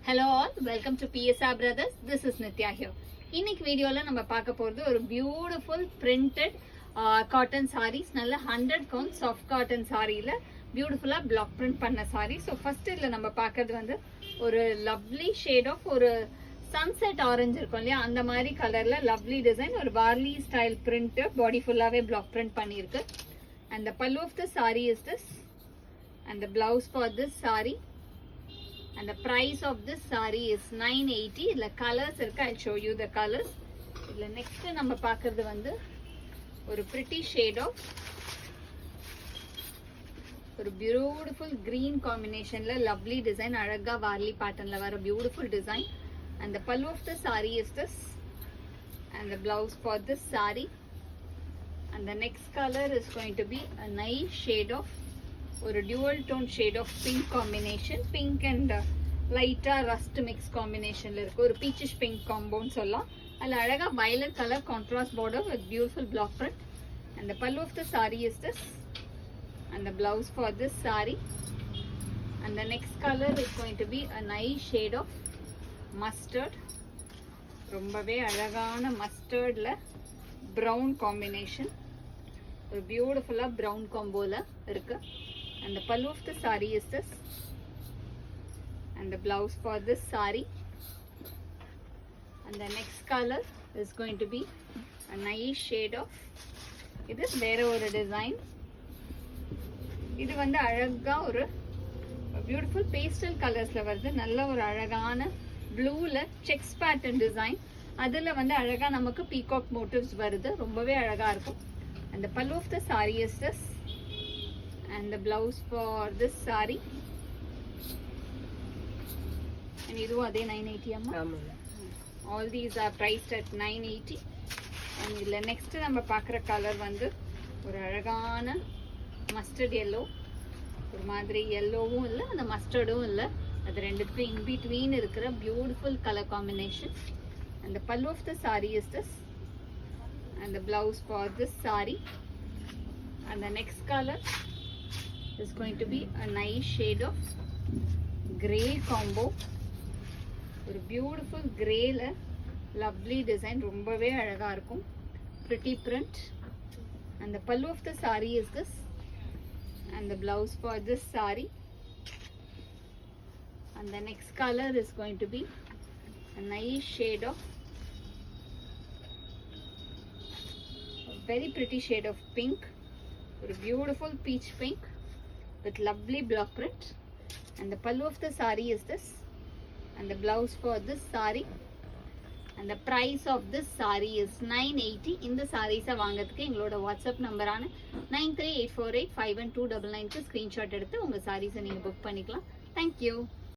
Hello all, welcome to PSR Brothers. This is Nitya here. இன்னைக்கு வீடியோல நம்ம பார்க்க போறது ஒரு பியூட்டிஃபுல் printed காட்டன் sarees. நல்ல 100 count soft cotton sareeல பியூட்டிஃபுல்லா block print பண்ண saree. So first இதுல நம்ம பார்க்கிறது வந்து ஒரு lovely shade of ஒரு sunset orange இருக்கும் இல்லையா, அந்த மாதிரி கலர்ல lovely design, ஒரு barley style print, body fullaவே block print பண்ணிருக்கு. And the pallu of the saree is this, and the blouse for this saree. And the price of this saree is 980. The colors irukku, I'll show you the colors. The next நம்ம பார்க்கிறது வந்து ஒரு pretty shade of ஒரு beautiful green combinationல lovely design, அழகா varley patternல வர beautiful design. And the pallu of the saree is this, and the blouse for this saree. And the next color is going to be a nice shade of ஒரு dual tone shade of pink combination, pink and lighter rust mix combinationல இருக்கு, ஒரு peachish pink combo ன்னு சொல்லலாம். அதுல அழகா violet color contrast border with beautiful block print. And the pallu of the saree is this, and the blouse for this saree. And the next color is going to be a nice shade of mustard, ரொம்பவே அழகான mustardல brown combination, ஒரு பியூட்டிஃபுல்லா brown comboல இருக்கு. And the pallu of the saree is this, and the blouse for this saree. And the next color is going to be a nice shade of, இது வேற ஒரு design, இது வந்து அழகா ஒரு பியூட்டிஃபுல் பேஸ்டல் கலர்ஸ்ல வருது, நல்ல ஒரு அழகான ப்ளூல செக்ஸ் பேட்டர்ன் டிசைன், அதுல வந்து அழகா நமக்கு பீகாக் மோட்டிவ்ஸ் வருது, ரொம்பவே அழகா இருக்கும். And the pallu of the saree is this, and the blouse for this saree. And idu adhe 980 amma. All these are priced at 980. And idla next நம்ம பார்க்குற கலர் வந்து ஒரு அழகான மஸ்டர்ட் yellow, ஒரு மாதிரி yellowவும் இல்லை அந்த மஸ்டர்டும் இல்லை, அது ரெண்டுத்துக்கும் in between இருக்கிற beautiful color combination. And the pallu of the saree is this, and the blouse for this saree. And the next color is going to be a nice shade of grey combo, ஒரு beautiful greyல lovely design, ரொம்பவே அழகா இருக்கும், pretty print. And the pallu of the saree is this, and the blouse for this saree. And the next color is going to be a nice shade of a very pretty shade of pink, a beautiful peach pink with lovely block print. And the pallu of the saree is this, and the blouse for this saree. And the price of this saree is 980. இந்த sarees வாங்கிறதுக்கு எங்களோட WhatsApp நம்பரான 9384851299 க்கு screenshot எடுத்து உங்க sarees நீங்க book பண்ணிக்கலாம். Thank you.